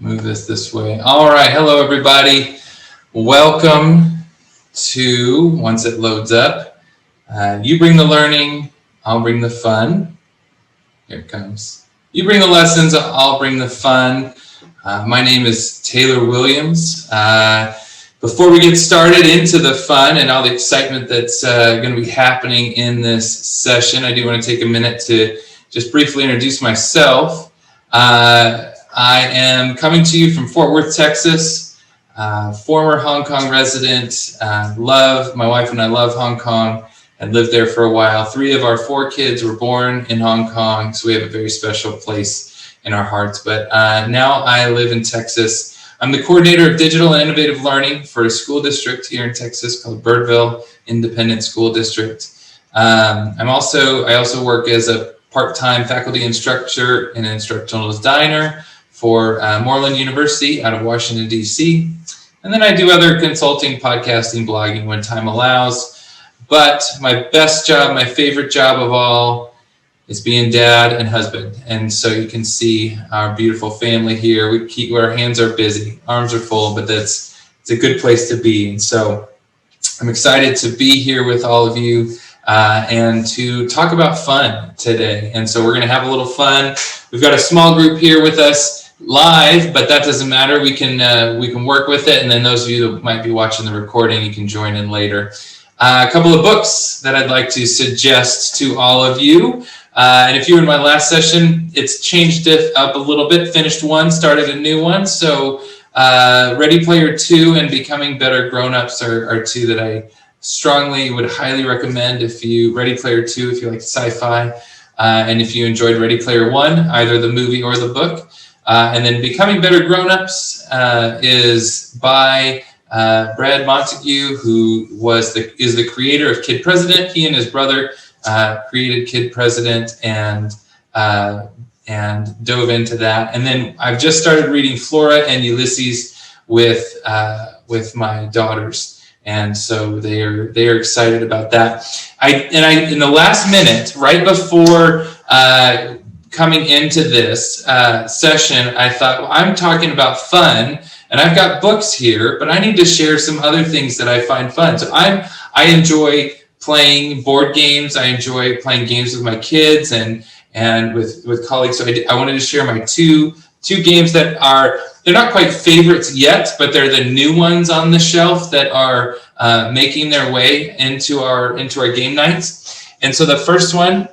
Move this way. All right. Hello, everybody. Welcome to, once it loads up, you bring the learning, I'll bring the fun. Here it comes. You bring the lessons, I'll bring the fun. My name is Taylor Williams. Before we get started into the fun and all the excitement that's going to be happening in this session, I do want to take a minute to just briefly introduce myself. I am coming to you from Fort Worth, Texas, former Hong Kong resident, my wife and I love Hong Kong, and lived there for a while. 3 of our 4 kids were born in Hong Kong, so we have a very special place in our hearts. But now I live in Texas. I'm the coordinator of digital and innovative learning for a school district here in Texas called Birdville Independent School District. I also work as a part-time faculty instructor and instructional designer for Moreland University out of Washington, D.C. And then I do other consulting, podcasting, blogging when time allows. But my best job, my favorite job of all, is being dad and husband. And so you can see our beautiful family here. Our hands are busy, arms are full, but it's a good place to be. And so I'm excited to be here with all of you and to talk about fun today. And so we're going to have a little fun. We've got a small group here with us live, but that doesn't matter. We can work with it. And then those of you that might be watching the recording, you can join in later. A couple of books that I'd like to suggest to all of you. And if you were in my last session, it's changed it up a little bit. Finished one, started a new one. So Ready Player 2 and Becoming Better Grown-Ups are 2 that I strongly would highly recommend. Ready Player 2 if you like sci-fi, and if you enjoyed Ready Player 1, either the movie or the book. And then Becoming Better Grown-Ups is by Brad Montague, who is the creator of Kid President. He and his brother created Kid President and dove into that. And then I've just started reading Flora and Ulysses with my daughters, and so they are excited about that. In the last minute, right before coming into this session, I thought, well, I'm talking about fun, and I've got books here, but I need to share some other things that I find fun. So I enjoy playing board games. I enjoy playing games with my kids and with colleagues. So I wanted to share my two games that they're not quite favorites yet, but they're the new ones on the shelf that are making their way into our game nights. And so the first one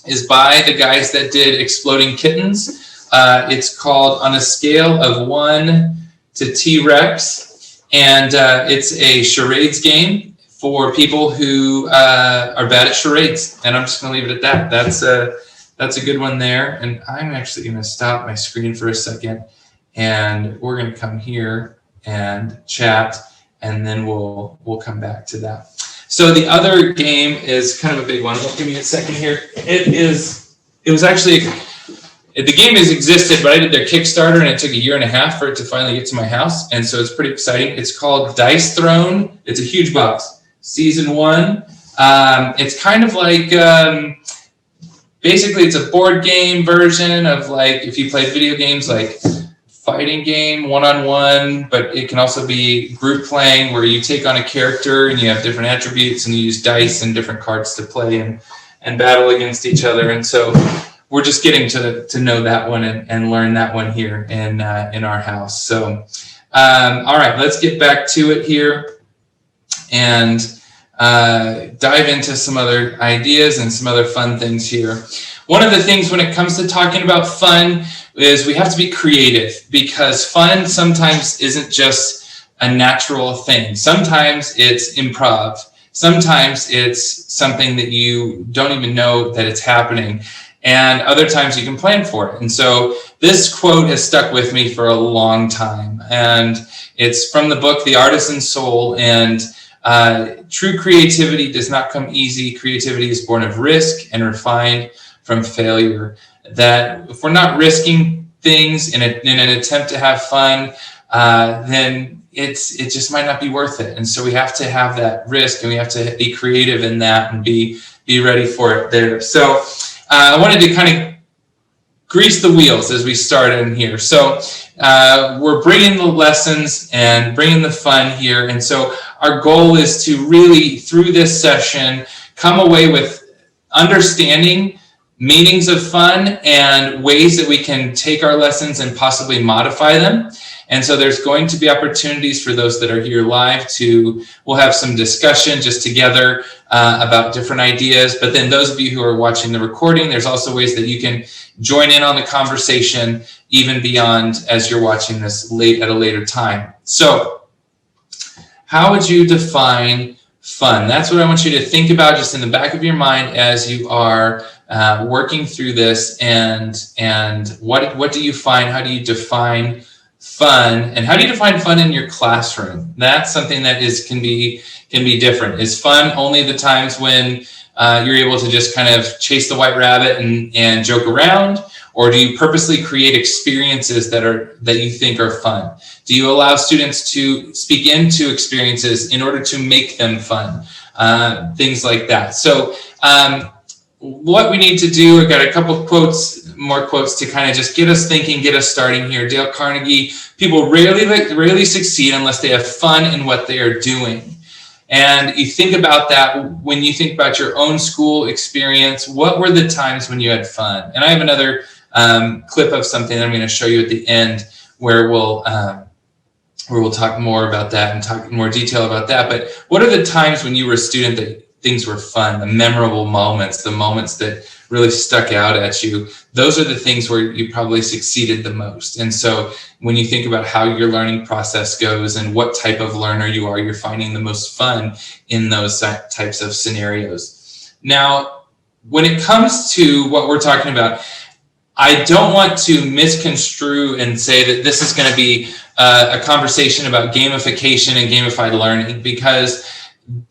is by the guys that did Exploding Kittens. It's called On a Scale of 1 to T-Rex, and it's a charades game for people who are bad at charades. And I'm just going to leave it at that. That's a good one there. And I'm actually going to stop my screen for a second, and we're going to come here and chat, and then we'll come back to that. So the other game is kind of a big one. Give me a second here. The game has existed, but I did their Kickstarter, and it took 1.5 years for it to finally get to my house. And so it's pretty exciting. It's called Dice Throne. It's a huge box. Season 1. It's kind of like, basically it's a board game version of like, if you played video games, like fighting game, one-on-one, but it can also be group playing where you take on a character and you have different attributes and you use dice and different cards to play and battle against each other. And so we're just getting to know that one and learn that one here in our house. So, all right, let's get back to it here and dive into some other ideas and some other fun things here. One of the things when it comes to talking about fun is we have to be creative, because fun sometimes isn't just a natural thing. Sometimes it's improv. Sometimes it's something that you don't even know that it's happening. And other times you can plan for it. And so this quote has stuck with me for a long time. And it's from the book, The Artisan Soul. And true creativity does not come easy. Creativity is born of risk and refined from failure. That if we're not risking things in an attempt to have fun, then it just might not be worth it. And so we have to have that risk, and we have to be creative in that and be ready for it there. So I wanted to kind of grease the wheels as we start in here. So we're bringing the lessons and bringing the fun here. And so our goal is to really, through this session, come away with understanding meanings of fun and ways that we can take our lessons and possibly modify them. And so there's going to be opportunities for those that are here live we'll have some discussion just together about different ideas. But then those of you who are watching the recording, there's also ways that you can join in on the conversation even beyond as you're watching this at a later time. So how would you define fun? That's what I want you to think about just in the back of your mind as you are working through this. And what do you find? How do you define fun, and how do you define fun in your classroom? That's something that can be different. Is fun only the times when you're able to just kind of chase the white rabbit and joke around, or do you purposely create experiences that you think are fun? Do you allow students to speak into experiences in order to make them fun? Things like that. So what we need to do, I've got a couple more quotes to kind of just get us thinking, get us starting here. Dale Carnegie, people rarely succeed unless they have fun in what they are doing. And you think about that when you think about your own school experience. What were the times when you had fun? And I have another clip of something that I'm going to show you at the end where we'll talk more about that and talk in more detail about that. But what are the times when you were a student that things were fun, the memorable moments, the moments that really stuck out at you? Those are the things where you probably succeeded the most. And so when you think about how your learning process goes and what type of learner you are, you're finding the most fun in those types of scenarios. Now, when it comes to what we're talking about, I don't want to misconstrue and say that this is going to be a conversation about gamification and gamified learning, because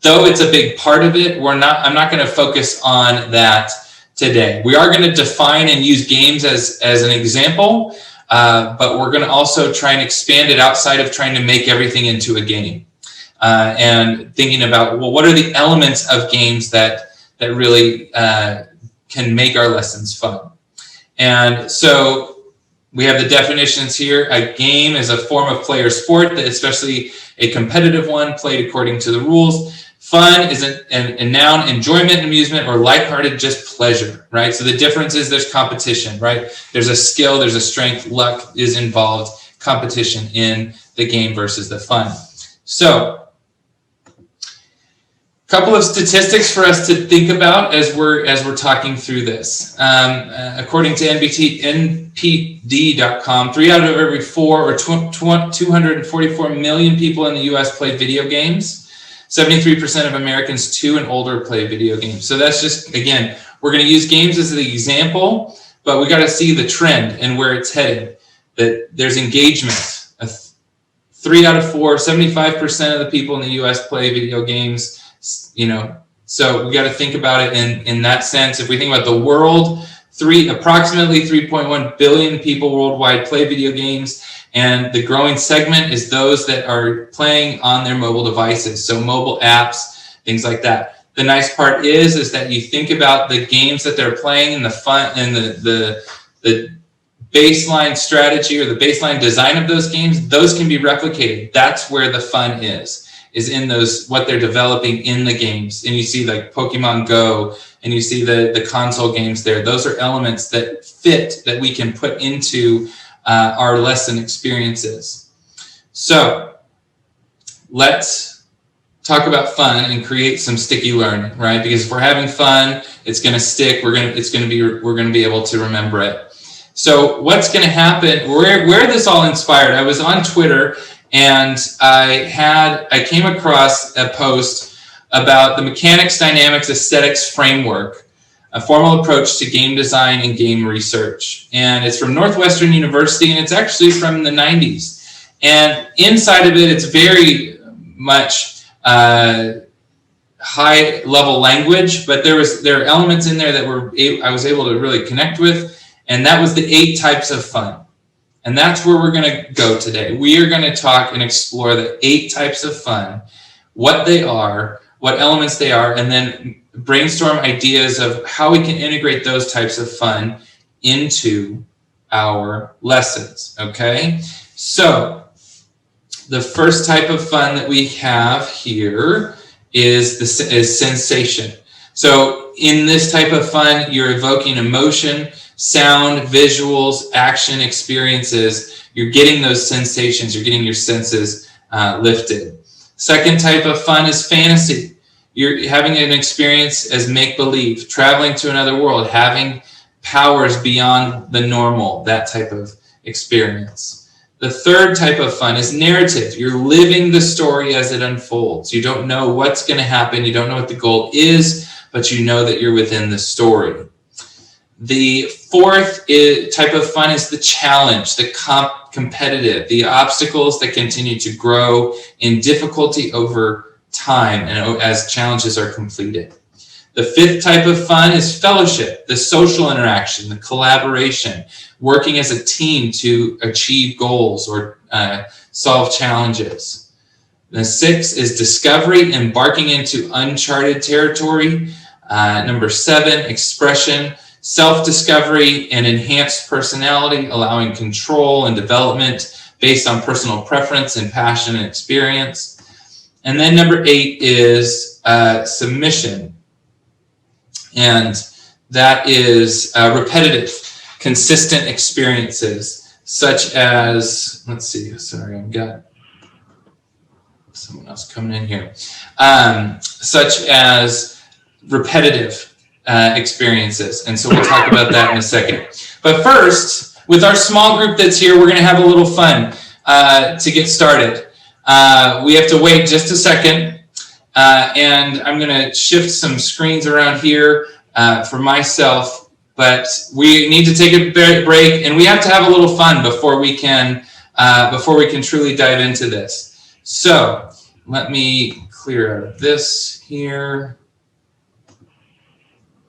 though it's a big part of it, I'm not going to focus on that today. We are going to define and use games as an example, but we're going to also try and expand it outside of trying to make everything into a game, and thinking about, well, what are the elements of games that really can make our lessons fun? And so we have the definitions here. A game is a form of play or sport, that especially a competitive one, played according to the rules. Fun is a noun, enjoyment, amusement, or lighthearted, just pleasure, right? So the difference is there's competition, right? There's a skill, there's a strength, luck is involved, competition in the game versus the fun. So couple of statistics for us to think about as we're talking through this. According to NPD.com, 3 out of every 4, or 244 million people in the U.S. play video games. 73% of Americans 2 and older play video games. So that's just, again, we're going to use games as the example, but we got to see the trend and where it's headed. That there's engagement. 3 out of 4, 75% of the people in the U.S. play video games. So we got to think about it in that sense. If we think about the world, approximately 3.1 billion people worldwide play video games, and the growing segment is those that are playing on their mobile devices, so mobile apps, things like that. The nice part is that you think about the games that they're playing and the fun and the baseline strategy or the baseline design of those games. Those can be replicated. That's where the fun is in those, what they're developing in the games. And you see like Pokemon Go, and you see the console games there. Those are elements that fit, that we can put into our lesson experiences. So let's talk about fun and create some sticky learning, right? Because if we're having fun, it's going to stick. We're going to be able to remember it. So what's going to happen? Where this all inspired? I was on Twitter, and I came across a post about the Mechanics Dynamics Aesthetics Framework, a formal approach to game design and game research. And it's from Northwestern University, and it's actually from the 90s. And inside of it, it's very much high level language, but there are elements in there that I was able to really connect with, and that was the 8 types of fun. And that's where we're going to go today. We are going to talk and explore the 8 types of fun, what they are, what elements they are, and then brainstorm ideas of how we can integrate those types of fun into our lessons, okay? So the first type of fun that we have here is sensation. So in this type of fun, you're evoking emotion, sound, visuals, action, experiences. You're getting those sensations. You're getting your senses lifted. Second type of fun is fantasy. You're having an experience as make-believe, traveling to another world, having powers beyond the normal, that type of experience. The third type of fun is narrative. You're living the story as it unfolds. You don't know what's going to happen. You don't know what the goal is, but you know that you're within the story. The fourth type of fun is the challenge, the competitive, the obstacles that continue to grow in difficulty over time and as challenges are completed. The fifth type of fun is fellowship, the social interaction, the collaboration, working as a team to achieve goals or solve challenges. The sixth is discovery, embarking into uncharted territory. Number 7, expression, self-discovery and enhanced personality, allowing control and development based on personal preference and passion and experience. And then number 8 is submission. And that is repetitive, consistent experiences, such as, let's see, sorry, I've got someone else coming in here, such as repetitive experiences. And so we'll talk about that in a second. But first, with our small group that's here, we're going to have a little fun to get started. We have to wait just a second. And I'm going to shift some screens around here for myself, but we need to take a break, and we have to have a little fun before we can truly dive into this. So let me clear out of this here.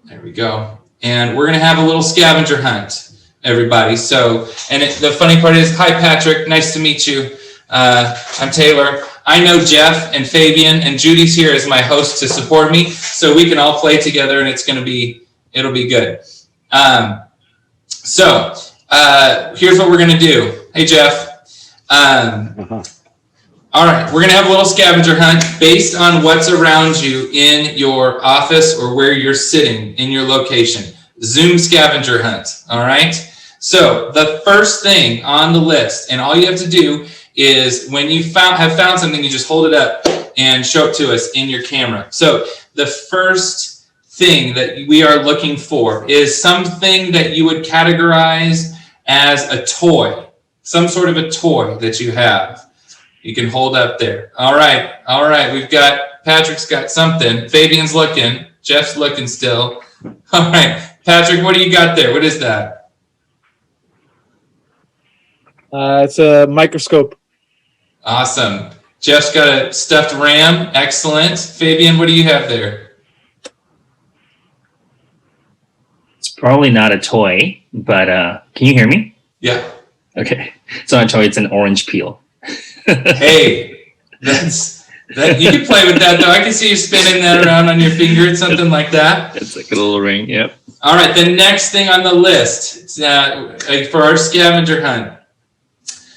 There we go. And we're going to have a little scavenger hunt, everybody. So, and the funny part is, hi, Patrick. Nice to meet you. I'm Taylor. I know Jeff and Fabian, and Judy's here as my host to support me, so we can all play together, and it'll be good. So here's what we're going to do. Hey, Jeff. All right, we're going to have a little scavenger hunt based on what's around you in your office or where you're sitting in your location. Zoom scavenger hunt, all right? So the first thing on the list, and all you have to do is when you have found something, you just hold it up and show it to us in your camera. So the first thing that we are looking for is something that you would categorize as a toy, some sort of a toy that you have. You can hold up there. All right. We've got, Patrick's got something. Fabian's looking. Jeff's looking still. All right. Patrick, what do you got there? What is that? It's a microscope. Awesome. Jeff's got a stuffed ram. Excellent. Fabian, what do you have there? It's probably not a toy, but can you hear me? Yeah. Okay. It's not a toy. It's an orange peel. Hey, that you can play with that though. I can see you spinning that around on your finger. It's something like that. It's like a little ring. Yep. All right. The next thing on the list for our scavenger hunt,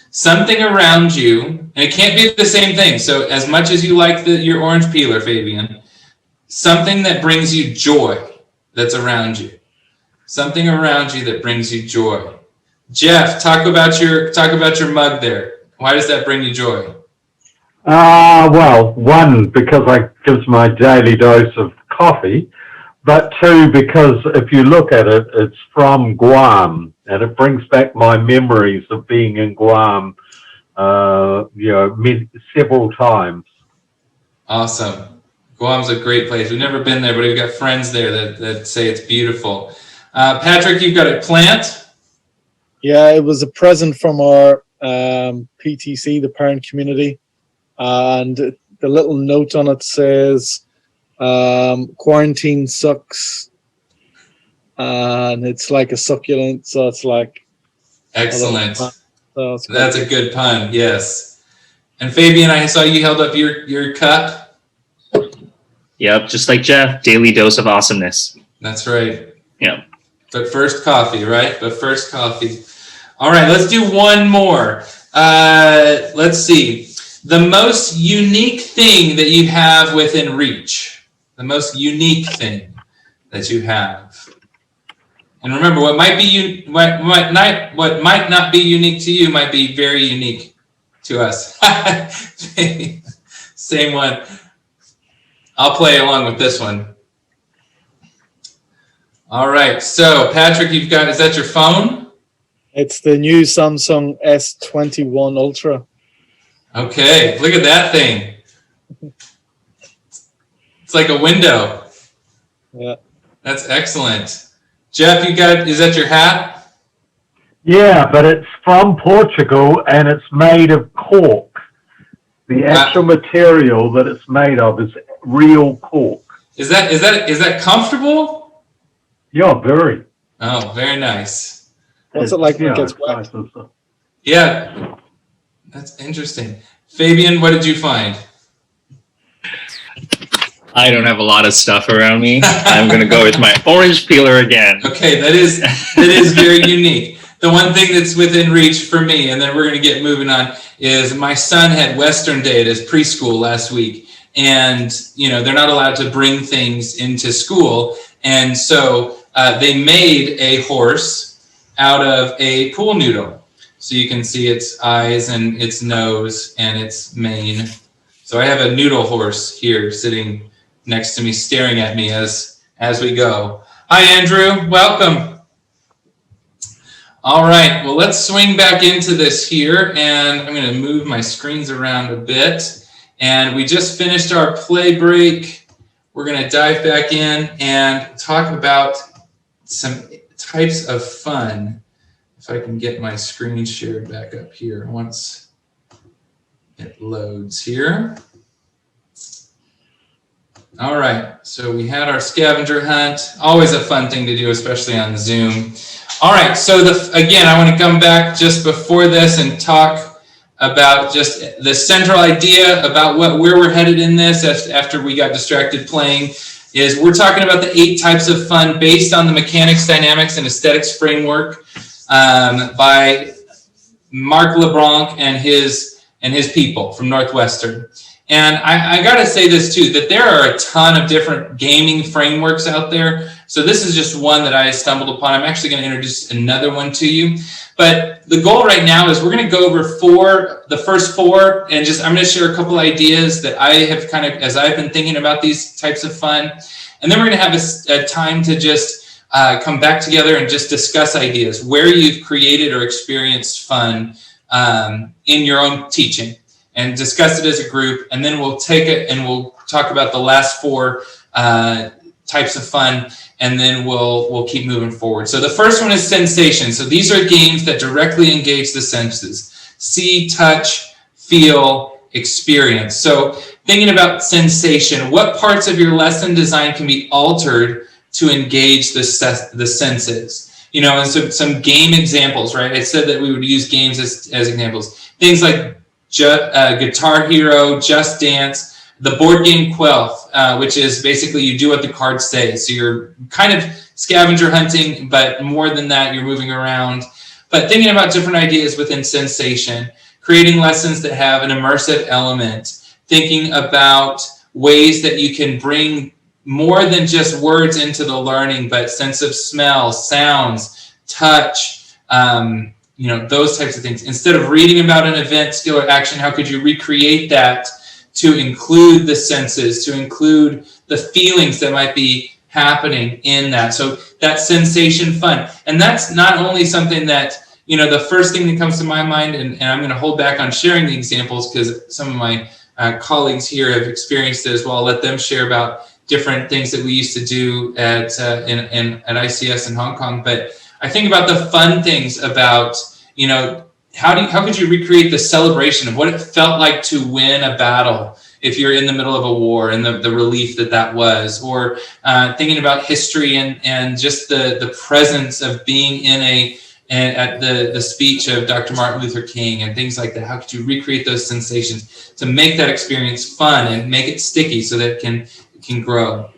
something around you, and it can't be the same thing. So as much as you like your orange peeler, Fabian, something that brings you joy that's around you. Something around you that brings you joy. Jeff, talk about your mug there. Why does that bring you joy? Well, one, because it gives my daily dose of coffee, but two, because if you look at it, it's from Guam, and it brings back my memories of being in Guam, several times. Awesome. Guam's a great place. We've never been there, but we've got friends there that say it's beautiful. Patrick, you've got a plant? Yeah, it was a present from our PTC, the parent community, and the little note on it says quarantine sucks, and it's like a succulent, so it's like excellent. So that's a good pun. Yes. And Fabian, I saw you held up your cup. Yep, just like Jeff, daily dose of awesomeness. That's right. Yeah. But first coffee, right? But first coffee. All right, let's do one more. Let's see. The most unique thing that you have within reach. The most unique thing that you have. And remember, what might not be unique to you might be very unique to us. Same one. I'll play along with this one. All right. So, Patrick, is that your phone? It's the new Samsung S21 Ultra. Okay. Look at that thing. It's like a window. Yeah. That's excellent. Jeff, is that your hat? Yeah, but it's from Portugal and it's made of cork. The actual material that it's made of is real cork. Is that comfortable? Yeah, very. Oh, very nice. What's it like when it gets wet? Yeah, that's interesting. Fabian, what did you find? I don't have a lot of stuff around me. I'm going to go with my orange peeler again. Okay, that is very unique. The one thing that's within reach for me, and then we're going to get moving on, is my son had Western Day at his preschool last week. And, they're not allowed to bring things into school. And so they made a horse out of a pool noodle. So you can see its eyes and its nose and its mane. So I have a noodle horse here sitting next to me, staring at me as we go. Hi, Andrew. Welcome. All right. Well, let's swing back into this here, and I'm going to move my screens around a bit. And we just finished our play break. We're going to dive back in and talk about some types of fun. If I can get my screen shared back up here once it loads here. All right, so we had our scavenger hunt. Always a fun thing to do, especially on Zoom. All right, so again, I want to come back just before this and talk about just the central idea about where we're headed in this after we got distracted playing. Is we're talking about the 8 types of fun based on the mechanics, dynamics, and aesthetics framework by Marc LeBlanc and his people from Northwestern. And I got to say this too, that there are a ton of different gaming frameworks out there. So this is just one that I stumbled upon. I'm actually going to introduce another one to you. But the goal right now is we're going to go over the first 4, and I'm going to share a couple ideas that I have as I've been thinking about these types of fun. And then we're going to have a time to just come back together and just discuss ideas, where you've created or experienced fun in your own teaching, and discuss it as a group. And then we'll take it and we'll talk about the last 4 types of fun, and then we'll keep moving forward. So the first one is sensation. So these are games that directly engage the senses: see, touch, feel, experience. So thinking about sensation, what parts of your lesson design can be altered to engage the senses? And so some game examples, right? I said that we would use games as examples. Things like Guitar Hero, Just Dance, the board game Quelf, which is basically you do what the cards say. So you're kind of scavenger hunting, but more than that, you're moving around. But thinking about different ideas within sensation, creating lessons that have an immersive element, thinking about ways that you can bring more than just words into the learning, but sense of smell, sounds, touch, those types of things. Instead of reading about an event, skill, or action, how could you recreate that to include the senses, to include the feelings that might be happening in that? So that sensation fun. And that's not only something that, the first thing that comes to my mind, and I'm going to hold back on sharing the examples because some of my colleagues here have experienced it as well. I'll let them share about different things that we used to do at ICS in Hong Kong. But I think about the fun things about, how could you recreate the celebration of what it felt like to win a battle if you're in the middle of a war, and the relief that was, or thinking about history and just the presence of being at the speech of Dr. Martin Luther King and things like that. How could you recreate those sensations to make that experience fun and make it sticky so that it can grow?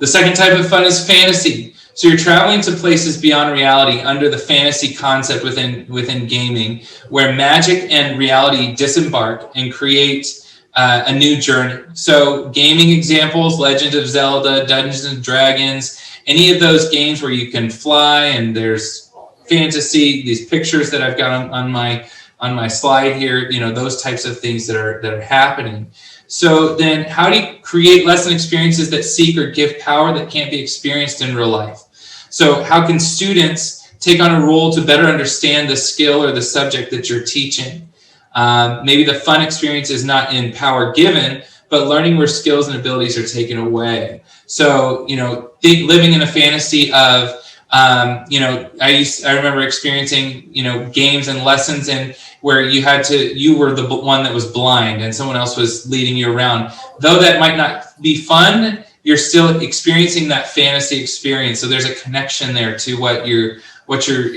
The second type of fun is fantasy. So you're traveling to places beyond reality under the fantasy concept within gaming, where magic and reality disembark and create a new journey. So gaming examples, Legend of Zelda, Dungeons and Dragons, any of those games where you can fly and there's fantasy, these pictures that I've got on my slide here, those types of things that are happening. So then how do you create lesson experiences that seek or give power that can't be experienced in real life? So how can students take on a role to better understand the skill or the subject that you're teaching? Maybe the fun experience is not in power given, but learning where skills and abilities are taken away. So, living in a fantasy of, I remember experiencing, games and lessons and where you were the one that was blind and someone else was leading you around. Though that might not be fun, you're still experiencing that fantasy experience. So there's a connection there to what you're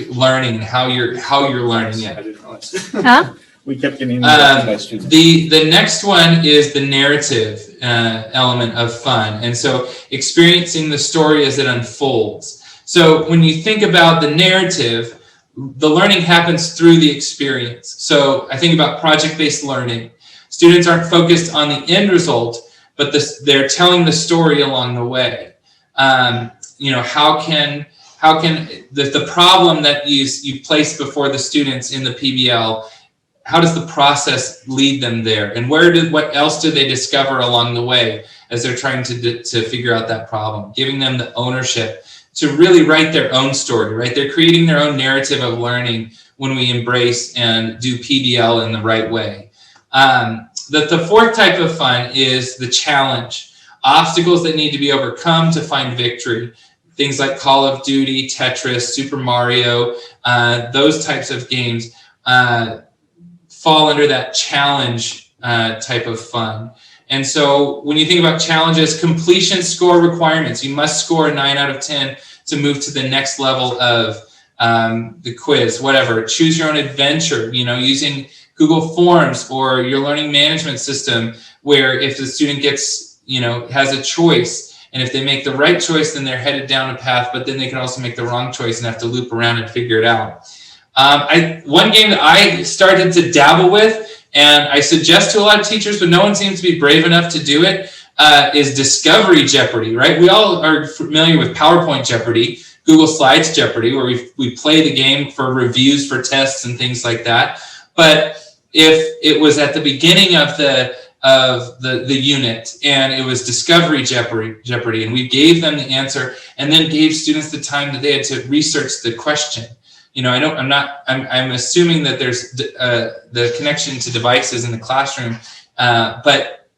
learning and how you're learning it. I didn't realize. Huh? We kept getting interrupted by students. The next one is the narrative element of fun. And so experiencing the story as it unfolds. So when you think about the narrative, the learning happens through the experience. So I think about project-based learning. Students aren't focused on the end result, but they're telling the story along the way. How can the problem that you place before the students in the PBL, how does the process lead them there? And what else do they discover along the way as they're trying to figure out that problem? Giving them the ownership to really write their own story, right? They're creating their own narrative of learning when we embrace and do PBL in the right way. The fourth type of fun is the challenge. Obstacles that need to be overcome to find victory. Things like Call of Duty, Tetris, Super Mario, those types of games fall under that challenge type of fun. And so when you think about challenges, completion score requirements, you must score a 9 out of 10 to move to the next level of the quiz, whatever. Choose your own adventure, using Google Forms or your learning management system, where if the student gets, has a choice, and if they make the right choice, then they're headed down a path, but then they can also make the wrong choice and have to loop around and figure it out. One game that I started to dabble with, and I suggest to a lot of teachers, but no one seems to be brave enough to do it, is Discovery Jeopardy, right? We all are familiar with PowerPoint Jeopardy, Google Slides Jeopardy, where we play the game for reviews for tests and things like that. But if it was at the beginning of the unit and it was Discovery Jeopardy, and we gave them the answer and then gave students the time that they had to research the question. I'm assuming that there's the connection to devices in the classroom, but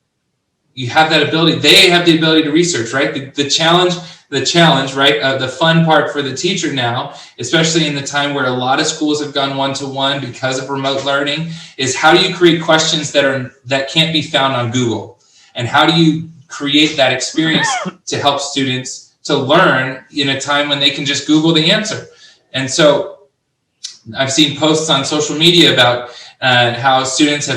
you have that ability. They have the ability to research, right? The challenge, right? The fun part for the teacher now, especially in the time where a lot of schools have gone one-to-one because of remote learning, is how do you create questions that can't be found on Google? And how do you create that experience to help students to learn in a time when they can just Google the answer? And so I've seen posts on social media about how students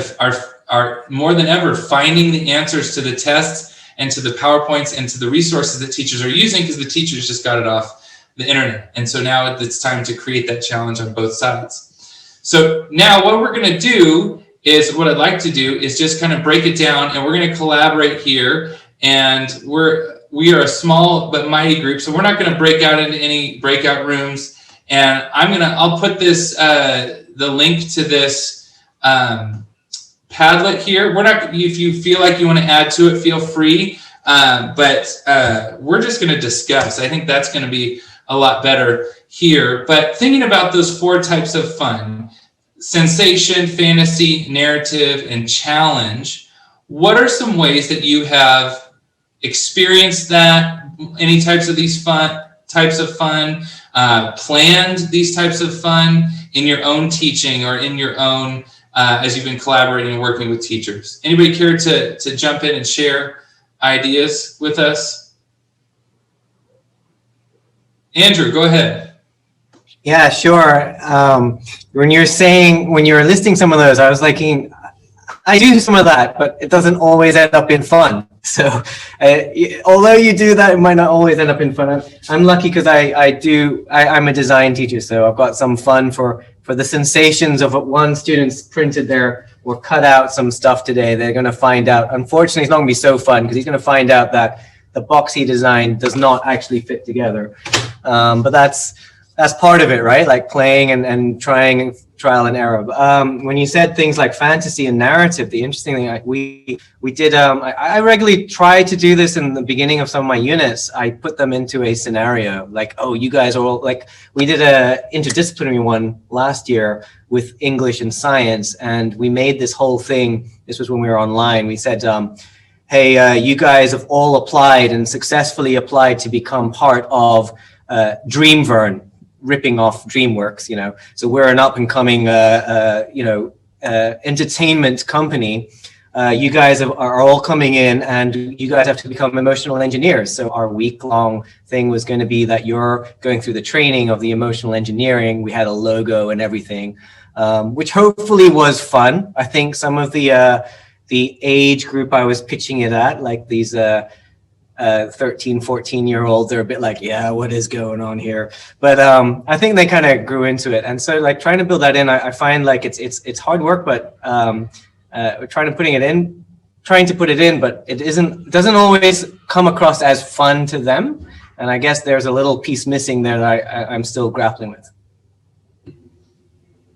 are more than ever finding the answers to the tests and to the PowerPoints and to the resources that teachers are using because the teachers just got it off the internet. And so now it's time to create that challenge on both sides. So now what we're going to do is, what I'd like to do is just kind of break it down, and we're going to collaborate here. And we are a small but mighty group, so we're not going to break out into any breakout rooms. And I'll put this the link to this Padlet here. We're not, if you feel like you want to add to it, feel free. But we're just going to discuss. I think that's going to be a lot better here. But thinking about those 4 types of fun: sensation, fantasy, narrative, and challenge. What are some ways that you have experienced that? Any types of these types of fun? Planned these types of fun in your own teaching or in your own as you've been collaborating and working with teachers? Anybody care to jump in and share ideas with us? Andrew, go ahead. Yeah, sure. When you were listing some of those, I was I do some of that, but it doesn't always end up in fun. So although you do that, it might not always end up in fun. I'm lucky because I'm a design teacher, so I've got some fun for the sensations of what one student's printed there or cut out some stuff today. They're going to find out. Unfortunately, it's not going to be so fun because he's going to find out that the box he designed does not actually fit together. But that's part of it, right? Like playing and trying trial and error. When you said things like fantasy and narrative, the interesting thing we did, I regularly try to do this in the beginning of some of my units. I put them into a scenario like, oh, you guys are all like, we did a interdisciplinary one last year with English and science, and we made this whole thing. This was when we were online. We said, hey, you guys have all applied and successfully applied to become part of Dreamvern, ripping off DreamWorks, So we're an up and coming, entertainment company. You guys are all coming in, and you guys have to become emotional engineers. So our week-long thing was going to be that you're going through the training of the emotional engineering. We had a logo and everything, which hopefully was fun. I think some of the age group I was pitching it at, like these 13, 14-year-olds, they're a bit like, yeah, what is going on here? But I think they kind of grew into it. And so like trying to build that in, I find like it's hard work, but trying to put it in, but it doesn't always come across as fun to them. And I guess there's a little piece missing there that I'm still grappling with.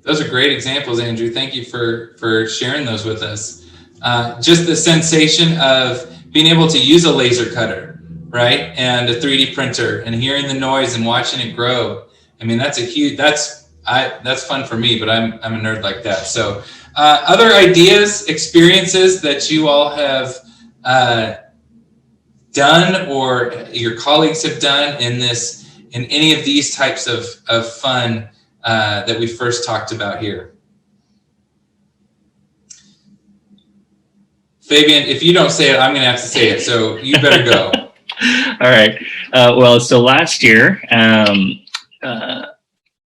Those are great examples, Andrew. Thank you for sharing those with us. Just the sensation of being able to use a laser cutter, right? And a 3D printer, and hearing the noise and watching it grow. I mean, that's fun for me, but I'm a nerd like that. So other ideas, experiences that you all have done or your colleagues have done in any of these types of fun that we first talked about here? Fabian, if you don't say it, I'm going to have to say it. So you better go. All right. Well, so last year, I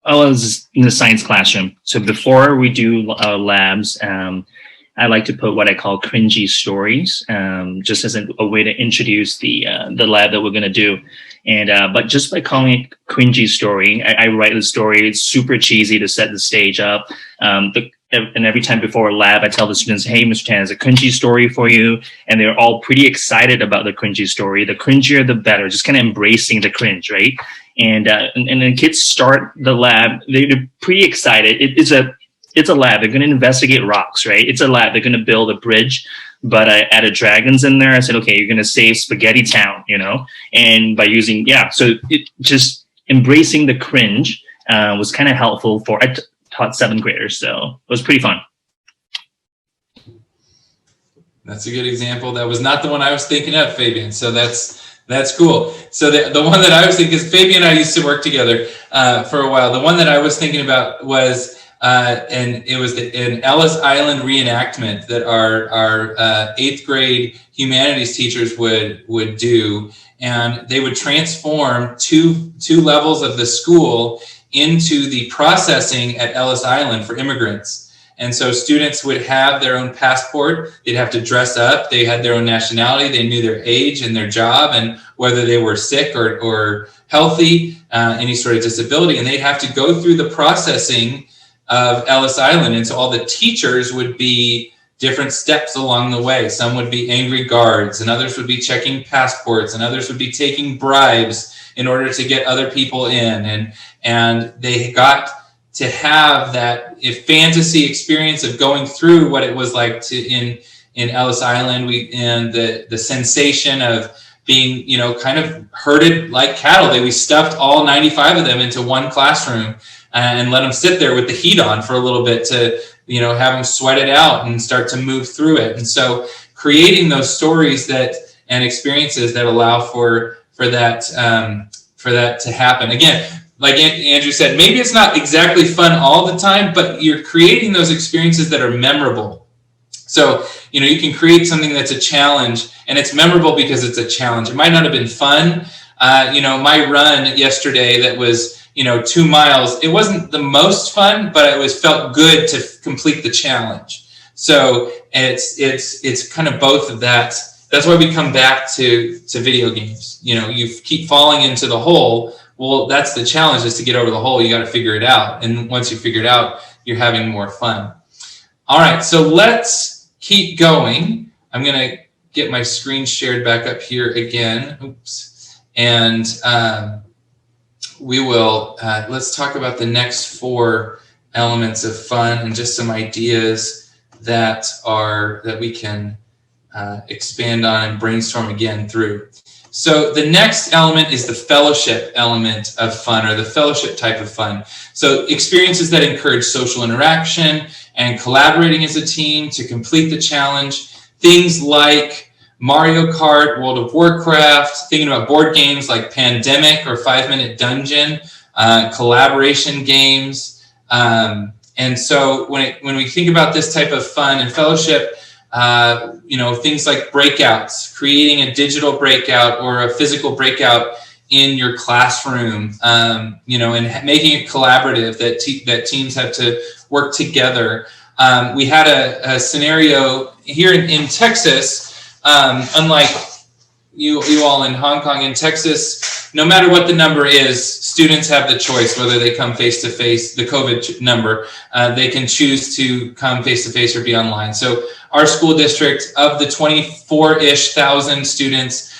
was in the science classroom. So before we do labs, I like to put what I call cringy stories, just as a way to introduce the lab that we're going to do. And but just by calling it cringy story, I write the story. It's super cheesy to set the stage up. And every time before a lab, I tell the students, hey, Mr. Tan, there's a cringy story for you. And they're all pretty excited about the cringy story. The cringier, the better, just kind of embracing the cringe, right? And then kids start the lab, they're pretty excited. It's a lab. They're going to investigate rocks, right? It's a lab. They're going to build a bridge, but I added dragons in there. I said, okay, you're going to save Spaghetti Town, and by using, so it just embracing the cringe was kind of helpful I taught 7th graders, so it was pretty fun. That's a good example. That was not the one I was thinking of, Fabian. So that's cool. So the one that I was thinking, because Fabian and I used to work together for a while. The one that I was thinking about was, and it was an Ellis Island reenactment that our 8th grade humanities teachers would do, and they would transform two levels of the school into the processing at Ellis Island for immigrants. And so students would have their own passport. They'd have to dress up. They had their own nationality. They knew their age and their job and whether they were sick or healthy, any sort of disability. And they'd have to go through the processing of Ellis Island. And so all the teachers would be different steps along the way. Some would be angry guards, and others would be checking passports, and others would be taking bribes in order to get other people in. And they got to have that fantasy experience of going through what it was like in Ellis Island. And the sensation of being, kind of herded like cattle. We stuffed all 95 of them into one classroom and let them sit there with the heat on for a little bit to, have them sweat it out and start to move through it. And so creating those stories and experiences that allow for that to happen. Again, like Andrew said, maybe it's not exactly fun all the time, but you're creating those experiences that are memorable. So, you can create something that's a challenge, and it's memorable because it's a challenge. It might not have been fun. My run yesterday that was, 2 miles, it wasn't the most fun, but it felt good to complete the challenge. So it's kind of both of that. That's why we come back to video games. You know, you keep falling into the hole. Well, that's the challenge, is to get over the hole. You got to figure it out. And once you figure it out, you're having more fun. All right, so let's keep going. I'm going to get my screen shared back up here again. Oops. And we will, let's talk about the next 4 elements of fun and just some ideas that we can expand on and brainstorm again through. So the next element is the fellowship element of fun, or the fellowship type of fun. So experiences that encourage social interaction and collaborating as a team to complete the challenge. Things like Mario Kart, World of Warcraft, thinking about board games like Pandemic or 5 Minute Dungeon, collaboration games. And so when we think about this type of fun and fellowship, you know, things like breakouts, creating a digital breakout or a physical breakout in your classroom, you know, and making it collaborative, that teams have to work together. We had a scenario here in Texas, unlike you all in Hong Kong. In Texas, no matter what the number is, students have the choice whether they come face-to-face, the COVID number, they can choose to come face-to-face or be online. So our school district, of the 24-ish thousand students,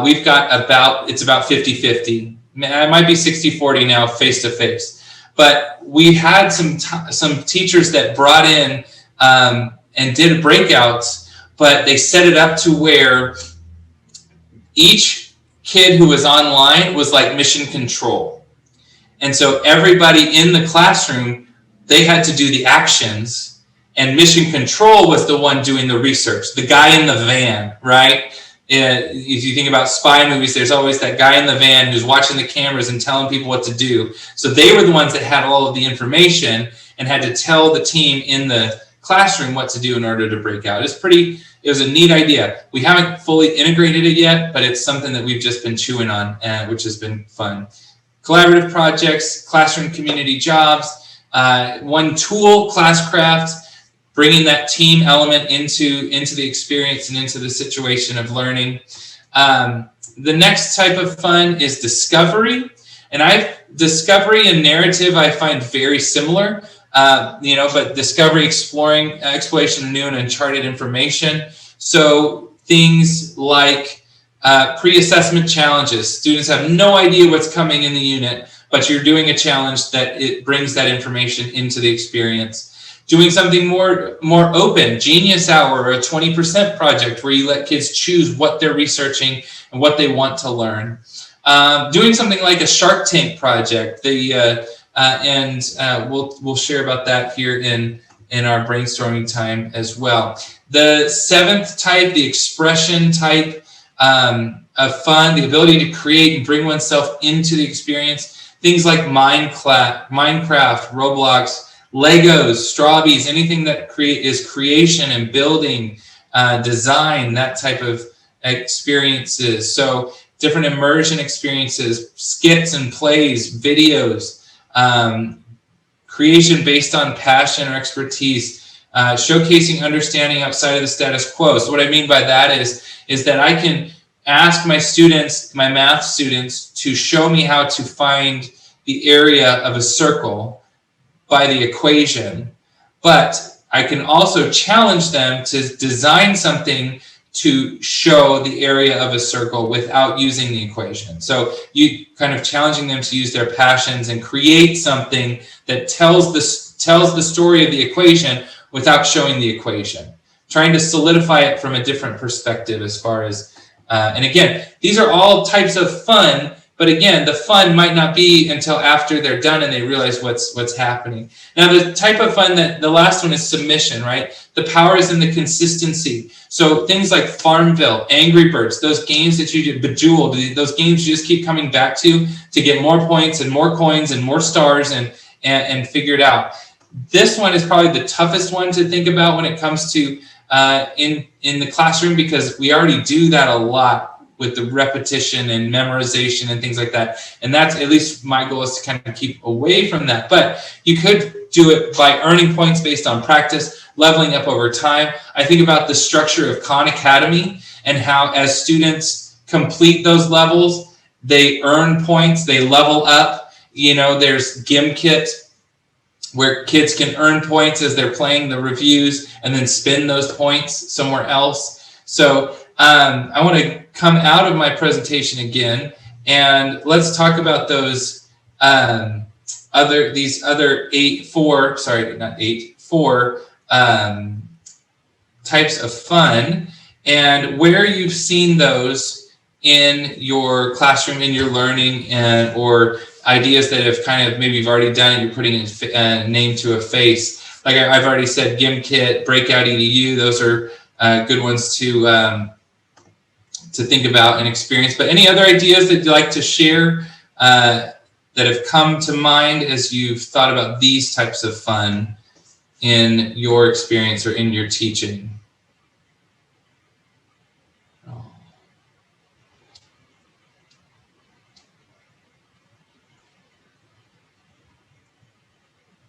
we've got about 50-50. It might be 60-40 now face-to-face. But we had some teachers that brought in and did breakouts, but they set it up to where each kid who was online was like mission control. And so everybody in the classroom, they had to do the actions, and mission control was the one doing the research, the guy in the van, right? If you think about spy movies, there's always that guy in the van who's watching the cameras and telling people what to do. So they were the ones that had all of the information and had to tell the team in the classroom what to do in order to break out. It was a neat idea. We haven't fully integrated it yet, but it's something that we've just been chewing on, which has been fun. Collaborative projects, classroom community jobs, one tool, Classcraft, bringing that team element into the experience and into the situation of learning. The next type of fun is discovery. And discovery and narrative I find very similar, you know, but discovery, exploration of new and uncharted information. So things like pre-assessment challenges. Students have no idea what's coming in the unit, but you're doing a challenge that it brings that information into the experience. Doing something more open, Genius Hour, or a 20% project where you let kids choose what they're researching and what they want to learn. Doing something like a Shark Tank project, we'll share about that here in our brainstorming time as well. The 7th type, the expression type of fun, the ability to create and bring oneself into the experience. Things like Minecraft, Roblox, Legos, Strawbees, anything that is creation and building, design, that type of experiences. So different immersion experiences, skits and plays, videos, creation based on passion or expertise, showcasing understanding outside of the status quo. So what I mean by that is that I can ask my students, my math students, to show me how to find the area of a circle by the equation, but I can also challenge them to design something to show the area of a circle without using the equation. So you kind of challenging them to use their passions and create something that tells the story of the equation without showing the equation, trying to solidify it from a different perspective as far as, and again, these are all types of fun. But again, the fun might not be until after they're done and they realize what's happening. Now, the type of fun the last one is submission, right? The power is in the consistency. So things like Farmville, Angry Birds, those games that you did, Bejeweled, those games you just keep coming back to get more points and more coins and more stars and figure it out. This one is probably the toughest one to think about when it comes to in the classroom, because we already do that a lot with the repetition and memorization and things like that. And that's, at least my goal, is to kind of keep away from that. But you could do it by earning points based on practice leveling up over time. I think about the structure of Khan Academy and how as students complete those levels, they earn points, they level up. You know, there's GimKit, where kids can earn points as they're playing the reviews and then spend those points somewhere else. So I want to come out of my presentation again, and let's talk about those four types of fun, and where you've seen those in your classroom, in your learning, and or ideas that have kind of, maybe you've already done it, you're putting a name to a face. Like I've already said, GimKit, Breakout EDU, those are good ones to think about and experience. But any other ideas that you'd like to share that have come to mind as you've thought about these types of fun in your experience or in your teaching?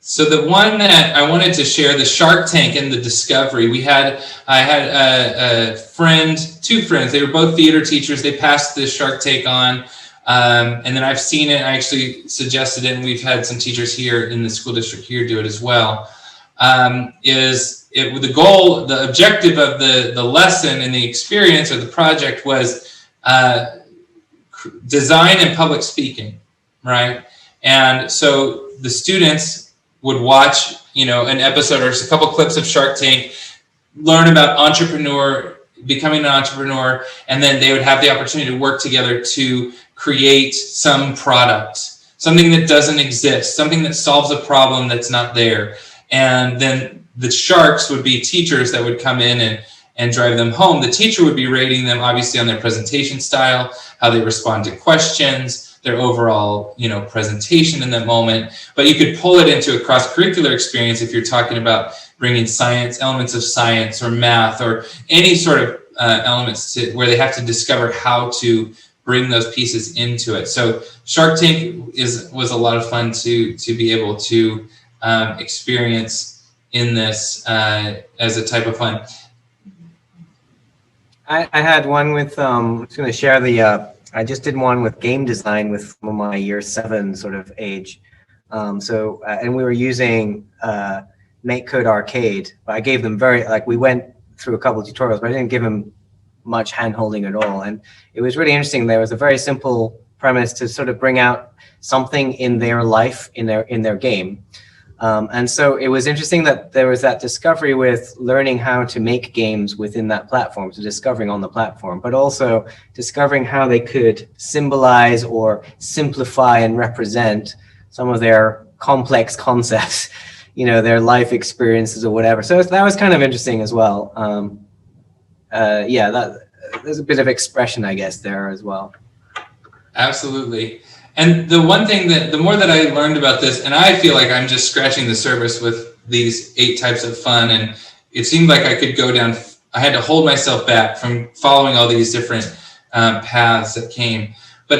So the one that I wanted to share, the Shark Tank and the Discovery, I had a friend, two friends, they were both theater teachers, they passed the Shark Tank on, and then I've seen it, I actually suggested it, and we've had some teachers here in the school district here do it as well. The goal, the objective of the lesson and the experience or the project was design and public speaking, right? And so the students would watch, an episode or just a couple clips of Shark Tank, learn about becoming an entrepreneur, and then they would have the opportunity to work together to create some product, something that doesn't exist, something that solves a problem that's not there. And then the sharks would be teachers that would come in and drive them home. The teacher would be rating them obviously on their presentation style, how they respond to questions, their overall, presentation in that moment. But you could pull it into a cross-curricular experience if you're talking about bringing science, elements of science or math or any sort of elements to where they have to discover how to bring those pieces into it. So Shark Tank was a lot of fun to be able to experience in this as a type of fun. I had one with, I'm just going to share I just did one with game design with my year 7 sort of age. And we were using MakeCode Arcade, but I gave them we went through a couple of tutorials, but I didn't give them much hand-holding at all. And it was really interesting. There was a very simple premise to sort of bring out something in their life, in their game. And so it was interesting that there was that discovery with learning how to make games within that platform, so discovering on the platform, but also discovering how they could symbolize or simplify and represent some of their complex concepts, their life experiences or whatever. So that was kind of interesting as well. There's a bit of expression, I guess, there as well. Absolutely. And the one thing the more that I learned about this, and I feel like I'm just scratching the surface with these 8 types of fun, and it seemed like I could go down, I had to hold myself back from following all these different paths that came. But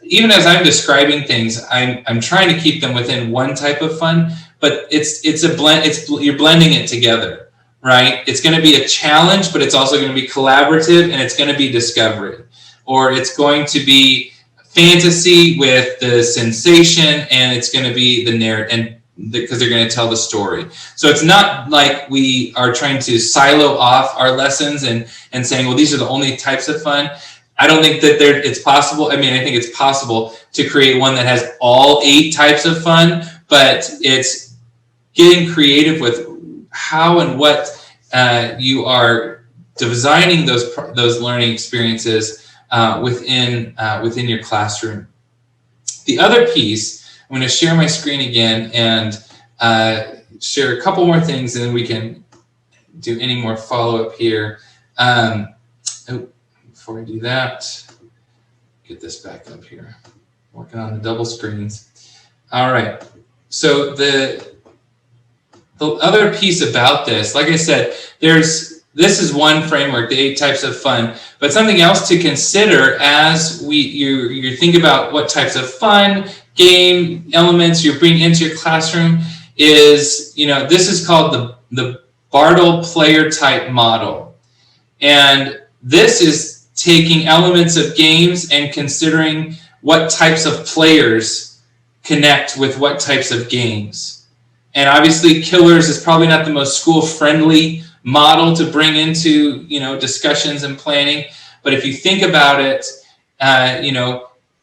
even as I'm describing things, I'm trying to keep them within one type of fun, but it's a blend, you're blending it together, right? It's going to be a challenge, but it's also going to be collaborative, and it's going to be discovery, or it's going to be fantasy with the sensation, and it's going to be the narrative, and because they're going to tell the story. So it's not like we are trying to silo off our lessons and saying, well, these are the only types of fun. I don't think that it's possible. I think it's possible to create one that has all 8 types of fun, but it's getting creative with how and what you are designing those learning experiences within your classroom. The other piece, I'm going to share my screen again and share a couple more things, and then we can do any more follow-up here. Before I do that, get this back up here. Working on the double screens. All right. So the other piece about this, like I said, this is one framework, the 8 types of fun, but something else to consider as you think about what types of fun, game elements you're bringing into your classroom is, this is called the Bartle player type model. And this is taking elements of games and considering what types of players connect with what types of games. And obviously Killers is probably not the most school friendly model to bring into, discussions and planning. But if you think about it,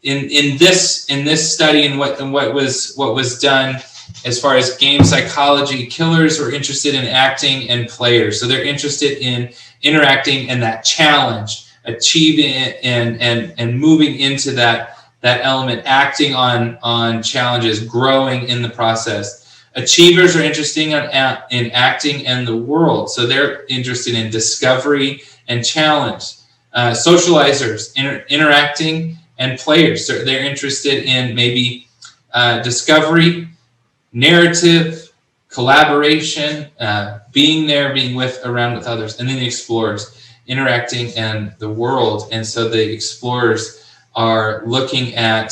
in this study and what was done as far as game psychology, Killers were interested in acting and players. So they're interested in interacting and that challenge, achieving it and moving into that element, acting on challenges, growing in the process. Achievers are interested in acting and the world. So they're interested in discovery and challenge. Socializers, interacting and players. So they're interested in maybe discovery, narrative, collaboration, being there, being around with others. And then the explorers, interacting and the world. And so the explorers are looking at,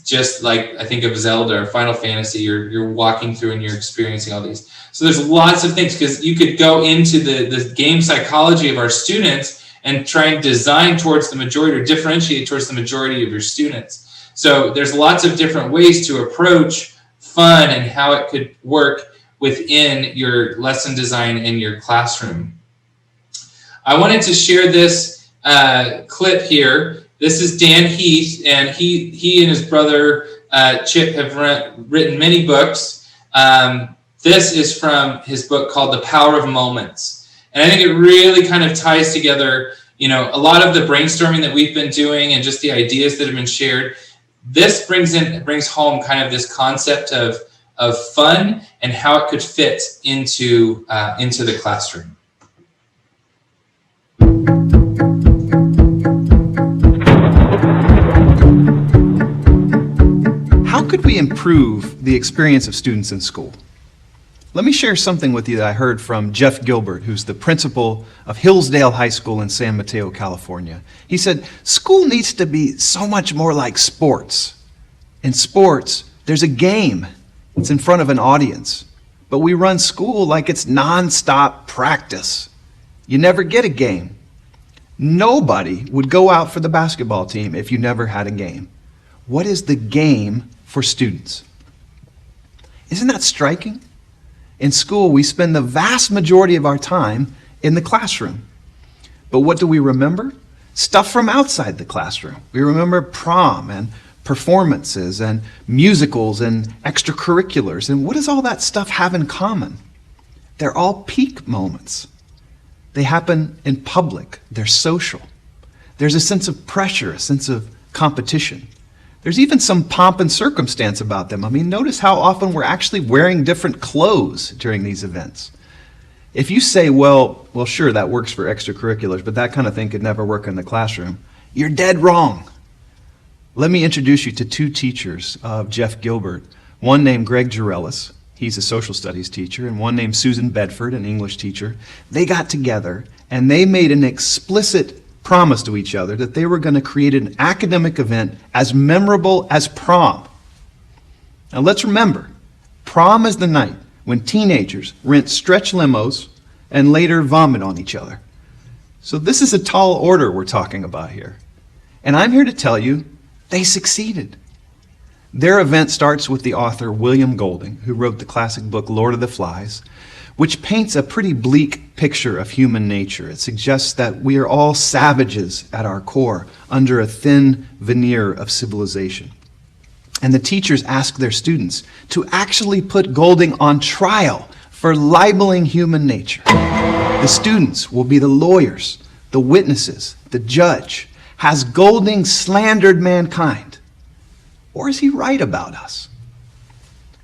just like I think of Zelda or Final Fantasy, you're walking through and you're experiencing all these. So there's lots of things, because you could go into the game psychology of our students and try and design towards the majority or differentiate towards the majority of your students. So there's lots of different ways to approach fun and how it could work within your lesson design in your classroom. I wanted to share this clip here. This is Dan Heath, and he and his brother Chip have written many books. This is from his book called The Power of Moments. And I think it really kind of ties together, a lot of the brainstorming that we've been doing and just the ideas that have been shared. This brings home kind of this concept of fun and how it could fit into the classroom. How could we improve the experience of students in school? Let me share something with you that I heard from Jeff Gilbert, who's the principal of Hillsdale High School in San Mateo, California. He said, school needs to be so much more like sports. In sports, there's a game. It's in front of an audience. But we run school like it's nonstop practice. You never get a game. Nobody would go out for the basketball team if you never had a game. What is the game for students? Isn't that striking? In school, we spend the vast majority of our time in the classroom. But what do we remember? Stuff from outside the classroom. We remember prom and performances and musicals and extracurriculars. And what does all that stuff have in common? They're all peak moments. They happen in public. They're social. There's a sense of pressure, a sense of competition. There's even some pomp and circumstance about them. I mean, notice how often we're actually wearing different clothes during these events. If you say, well, sure, that works for extracurriculars, but that kind of thing could never work in the classroom, you're dead wrong. Let me introduce you to two teachers of Jeff Gilbert. One named Greg Girelis, he's a social studies teacher, and one named Susan Bedford, an English teacher. They got together and they made an explicit promise to each other that they were going to create an academic event as memorable as prom. Now let's remember, prom is the night when teenagers rent stretch limos and later vomit on each other. So this is a tall order we're talking about here. And I'm here to tell you, they succeeded. Their event starts with the author William Golding, who wrote the classic book Lord of the Flies, which paints a pretty bleak picture of human nature. It suggests that we are all savages at our core, under a thin veneer of civilization. And the teachers ask their students to actually put Golding on trial for libeling human nature. The students will be the lawyers, the witnesses, the judge. Has Golding slandered mankind? Or is he right about us?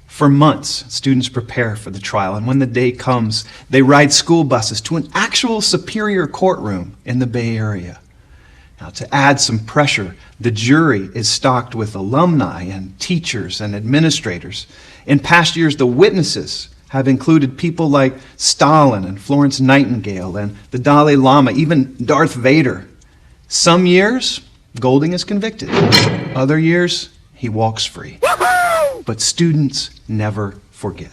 For months, students prepare for the trial, and when the day comes, they ride school buses to an actual superior courtroom in the Bay Area. Now, to add some pressure, the jury is stocked with alumni and teachers and administrators. In past years, the witnesses have included people like Stalin and Florence Nightingale and the Dalai Lama, even Darth Vader. Some years, Golding is convicted. Other years, he walks free. But students never forget.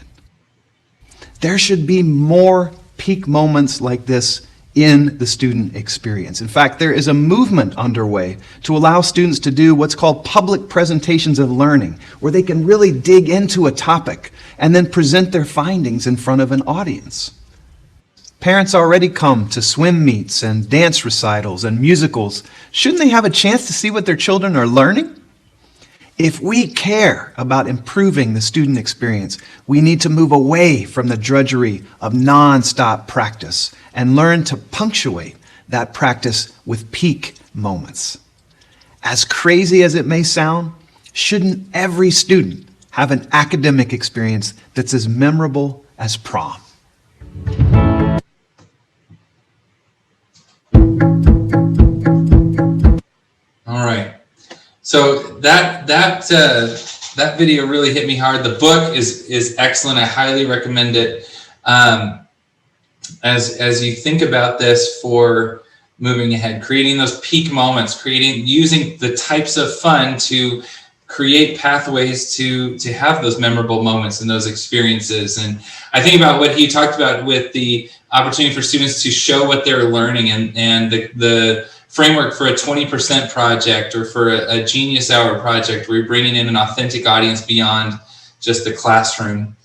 There should be more peak moments like this in the student experience. In fact, there is a movement underway to allow students to do what's called public presentations of learning, where they can really dig into a topic and then present their findings in front of an audience. Parents already come to swim meets and dance recitals and musicals. Shouldn't they have a chance to see what their children are learning? If we care about improving the student experience, we need to move away from the drudgery of nonstop practice and learn to punctuate that practice with peak moments. As crazy as it may sound, shouldn't every student have an academic experience that's as memorable as prom? All right. So that video really hit me hard. The book is excellent. I highly recommend it. As you think about this for moving ahead, creating those peak moments, using the types of fun to create pathways to have those memorable moments and those experiences. And I think about what he talked about with the opportunity for students to show what they're learning, and the framework for a 20% project or for a Genius Hour project where you're bringing in an authentic audience beyond just the classroom.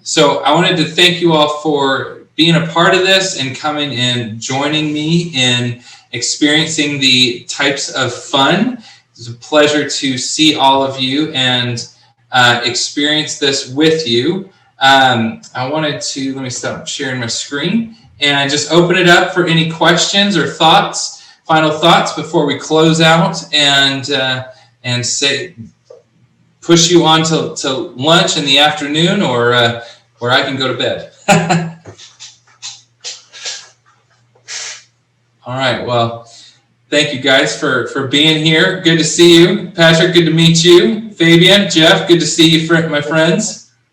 So I wanted to thank you all for being a part of this and coming and joining me in experiencing the types of fun. It's a pleasure to see all of you and experience this with you. I wanted to, let me stop sharing my screen and just open it up for any questions or thoughts, final thoughts before we close out and say, push you on to lunch in the afternoon, or where I can go to bed. All right, well, thank you guys for being here. Good to see you. Patrick, good to meet you. Fabian, Jeff, good to see you, my friends.